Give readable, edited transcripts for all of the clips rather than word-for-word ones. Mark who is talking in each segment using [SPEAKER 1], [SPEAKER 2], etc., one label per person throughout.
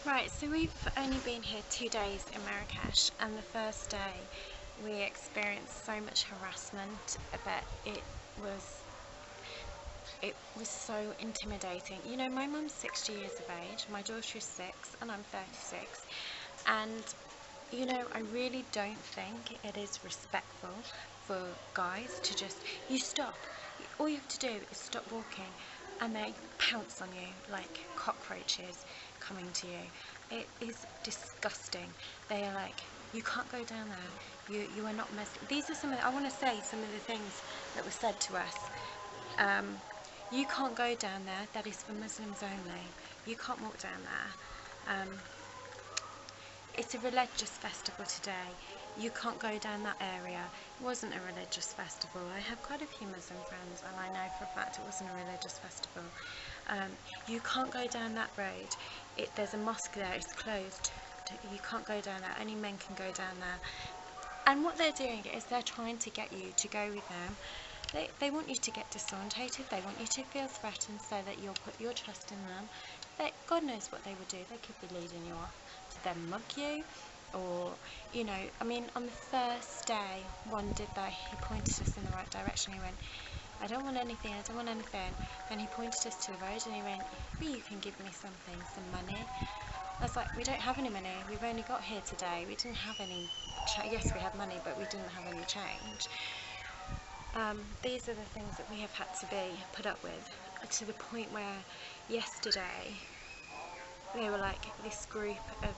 [SPEAKER 1] Right, so we've only been here 2 days in Marrakesh, and the first day we experienced so much harassment that it was so intimidating. You know, my mum's 60 years of age, my daughter is 6, and I'm 36, and you know, I really don't think it is respectful for guys to just, you stop, all you have to do is stop walking, and they pounce on you like cockroaches coming to you. It is disgusting. They are like, you can't go down there, you are not Muslim. These are some of I want to say some of the things that were said to us. You can't go down there, that is for Muslims only. You can't walk down there. It's a religious festival today. You can't go down that area. It wasn't a religious festival. I have quite a few Muslim friends, and I know for a fact it wasn't a religious festival. You can't go down that road. There's a mosque there, it's closed. You can't go down there, only men can go down there. And what they're doing is they're trying to get you to go with them. They want you to get disorientated, they want you to feel threatened so that you'll put your trust in them. God knows what they would do. They could be leading you off to then mug you, or, you know, I mean, on the first day, he pointed us in the right direction. He went, I don't want anything, I don't want anything. Then he pointed us to the road and he went, well, you can give me something, some money. I was like, we don't have any money, we've only got here today, we didn't have any, yes we had money, but we didn't have any change. These are the things that we have had to be put up with, to the point where yesterday they were like, this group of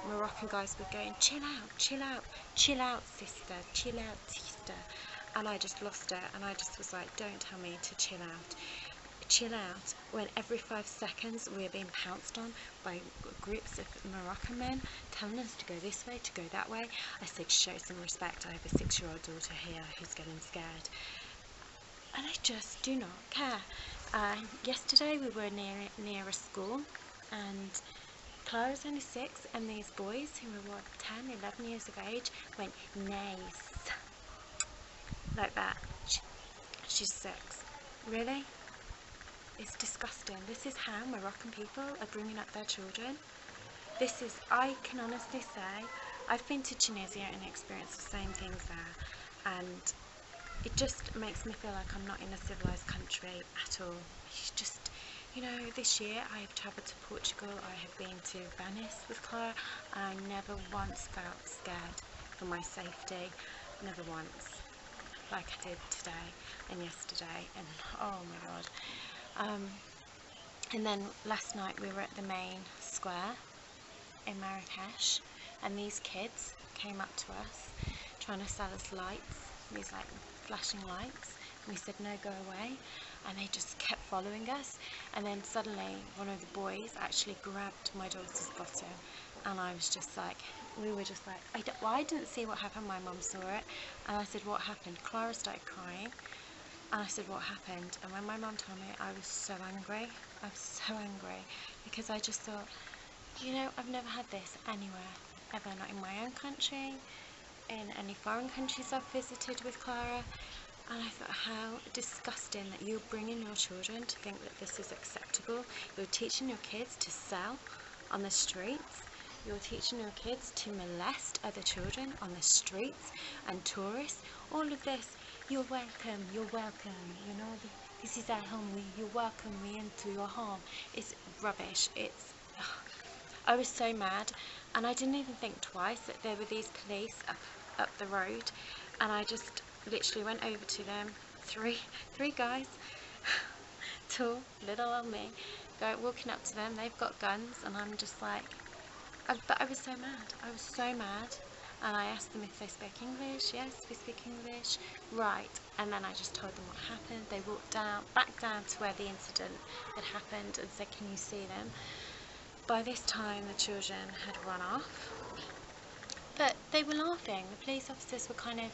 [SPEAKER 1] Moroccan guys were going, chill out, chill out, chill out sister, chill out sister, and I just lost it, and I just was like, don't tell me to chill out. Chill out when every 5 seconds we're being pounced on by groups of Moroccan men telling us to go this way, to go that way. I said, show some respect, I have a 6-year-old daughter here who's getting scared, and I just do not care. Yesterday we were near a school, and Clara's only 6, and these boys who were what, 10, 11 years of age went nice like that. She's 6. Really? It's disgusting. This is how Moroccan people are bringing up their children. I can honestly say, I've been to Tunisia and experienced the same things there, and it just makes me feel like I'm not in a civilised country at all. It's just, you know, this year I have travelled to Portugal, I have been to Venice with Clara, and I never once felt scared for my safety, never once, like I did today and yesterday, and oh my god. And then last night we were at the main square in Marrakesh, and these kids came up to us trying to sell us lights, these like flashing lights, and we said no, go away, and they just kept following us. And then suddenly one of the boys actually grabbed my daughter's bottom, and I was just like, we were just like, I didn't see what happened, my mum saw it, and I said, what happened? Clara started crying, and I said, what happened? And when my mum told me, I was so angry. I was so angry, because I just thought, you know, I've never had this anywhere, ever, not in my own country, in any foreign countries I've visited with Clara. And I thought, how disgusting that you're bringing your children to think that this is acceptable. You're teaching your kids to sell on the streets. You're teaching your kids to molest other children on the streets, and tourists. All of this, you're welcome, you know, this is our home, you're welcome, we into your home. It's rubbish. I was so mad, and I didn't even think twice that there were these police up the road, and I just literally went over to them, three guys, tall, little old me, walking up to them. They've got guns, and I'm just like, but I was so mad, and I asked them if they spoke English. Yes, we speak English. Right, and then I just told them what happened. They walked back down to where the incident had happened, and said, can you see them? By this time the children had run off, but they were laughing. The police officers were kind of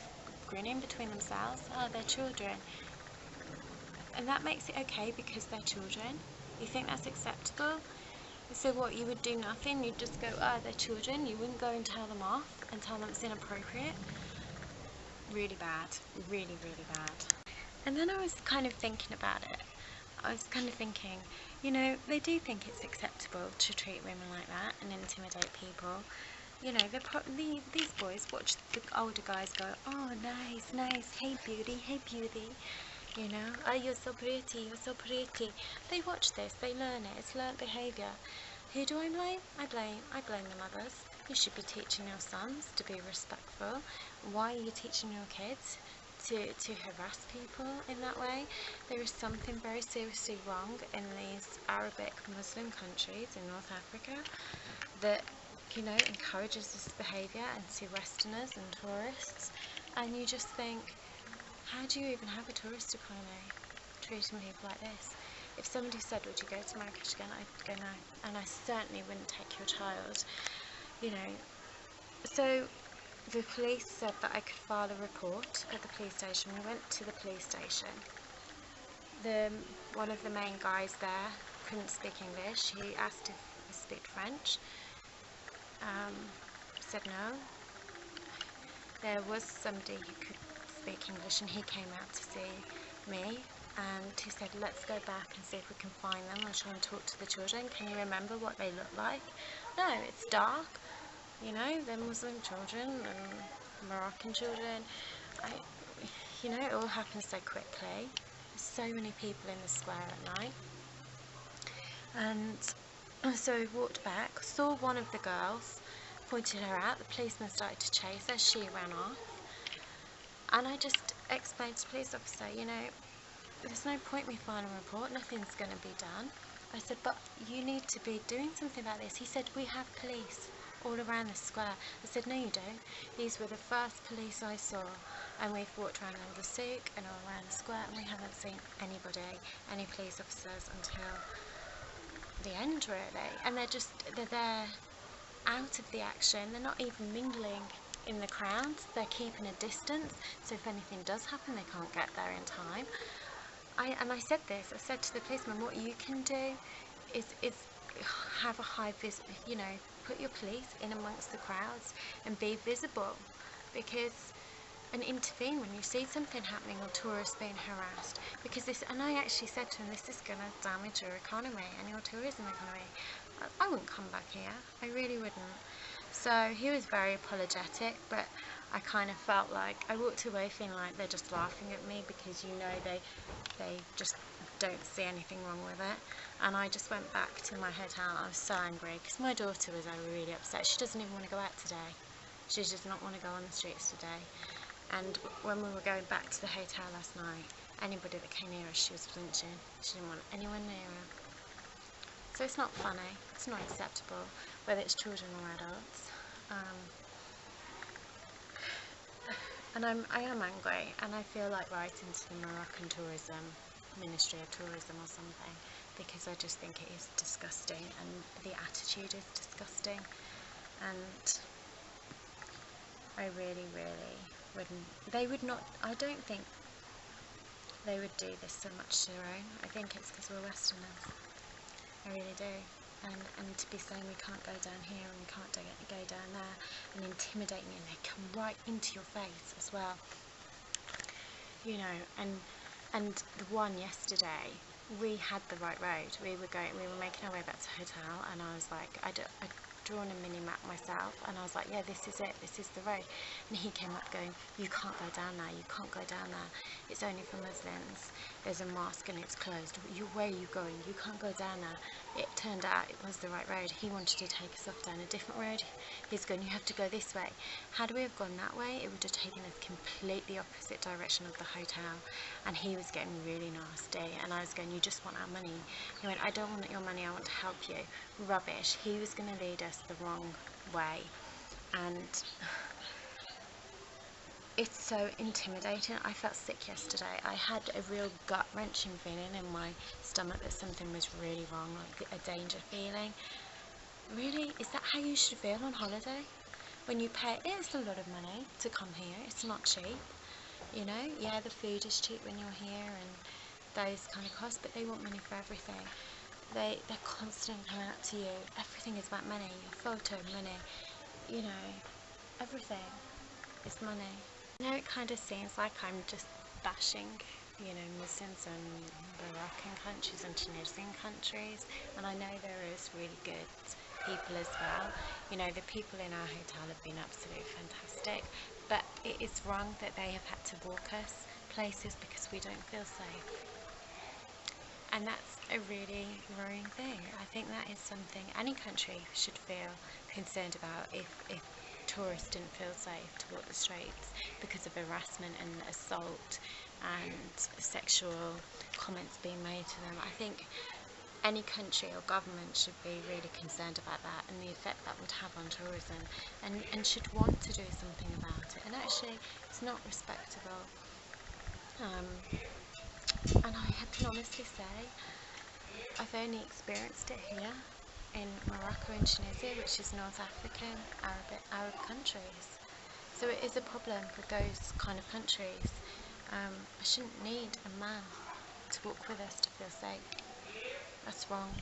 [SPEAKER 1] grinning between themselves. Oh, they're children. And that makes it okay because they're children? You think that's acceptable? So what, you would do nothing? You'd just go, oh, they're children? You wouldn't go and tell them off and tell them it's inappropriate? Really bad. Really, really bad. And then I was kind of thinking about it. I was kind of thinking, you know, they do think it's acceptable to treat women like that and intimidate people. You know, these boys watch the older guys go, oh, nice, nice, hey beauty, hey beauty. You know, oh, you're so pretty, you're so pretty. They watch this, they learn it, it's learnt behaviour. Who do I blame? I blame the mothers. You should be teaching your sons to be respectful. Why are you teaching your kids to harass people in that way? There is something very seriously wrong in these Arabic Muslim countries in North Africa that, you know, encourages this behaviour and to Westerners and tourists. And you just think, how do you even have a tourist economy treating people like this? If somebody said, would you go to Marrakesh again, I'd go no. And I certainly wouldn't take your child, you know. So the police said that I could file a report at the police station. We went to the police station. One of the main guys there couldn't speak English. He asked if I speak French. Said no. There was somebody who could speak English and he came out to see me, and he said, let's go back and see if we can find them. I'll try and talk to the children. Can you remember what they look like? No, it's dark. You know, they're Muslim children and Moroccan children. You know, it all happens so quickly. There's so many people in the square at night. And so we walked back, saw one of the girls, pointed her out. The policeman started to chase her. She ran off. And I just explained to the police officer, you know, there's no point me filing a report, nothing's going to be done. I said, but you need to be doing something about this. He said, we have police all around the square. I said, no you don't. These were the first police I saw, and we've walked around all the souk and all around the square, and we haven't seen anybody, any police officers until the end really. And they're there out of the action. They're not even mingling in the crowd. They're keeping a distance, so if anything does happen they can't get there in time. I said this, I said to the policeman, what you can do is have a high you know, put your police in amongst the crowds and be visible, and intervene when you see something happening or tourists being harassed, because this, and I actually said to him, this is going to damage your economy and your tourism economy. I wouldn't come back here, I really wouldn't. So he was very apologetic, but I kind of felt like I walked away feeling like they're just laughing at me, because, you know, they just don't see anything wrong with it. And I just went back to my hotel. I was so angry because my daughter was really upset. She doesn't even want to go out today. She does not want to go on the streets today. And when we were going back to the hotel last night, anybody that came near us, she was flinching. She didn't want anyone near her. So it's not funny, it's not acceptable, whether it's children or adults. And I am angry, and I feel like writing to the Moroccan Tourism, Ministry of Tourism or something, because I just think it is disgusting, and the attitude is disgusting, and I really, really wouldn't, I don't think they would do this so much to their own. I think it's because we're Westerners. I really do. And to be saying we can't go down here and we can't go down there and intimidating you, and they come right into your face as well. You know, and the one yesterday, we had the right road. We were making our way back to the hotel, and I was like, I'd drawn a mini map myself, and I was like, yeah, this is it, this is the road. And he came up going, you can't go down there, you can't go down there, it's only for Muslims, there's a mosque and it's closed, where are you going, you can't go down there. It turned out it was the right road. He wanted to take us off down a different road. He's going, you have to go this way. Had we have gone that way, it would have taken us completely opposite direction of the hotel, and he was getting really nasty, and I was going, you just want our money. He went, I don't want your money, I want to help you. Rubbish. He was going to lead us the wrong way, and it's so intimidating. I felt sick yesterday. I had a real gut-wrenching feeling in my stomach that something was really wrong, like a danger feeling. Really? Is that how you should feel on holiday? When you pay, it's a lot of money to come here, it's not cheap, you know? Yeah, the food is cheap when you're here and those kind of costs, but they want money for everything. They're constantly coming up to you. Everything is about money. Your photo, money, you know, everything is money. You know, it kind of seems like I'm just bashing Muslims in Moroccan countries and Tunisian countries, and I know there is really good people as well. The people in our hotel have been absolutely fantastic, but it is wrong that they have had to walk us places because we don't feel safe. And that's a really worrying thing. I think that is something any country should feel concerned about if tourists didn't feel safe to walk the streets because of harassment and assault and sexual comments being made to them. I think any country or government should be really concerned about that and the effect that would have on tourism, and should want to do something about it. And actually, it's not respectable. And I can honestly say I've only experienced it here in Morocco and Tunisia, which is North African Arab countries. So it is a problem for those kind of countries. I shouldn't need a man to walk with us to feel safe. That's wrong.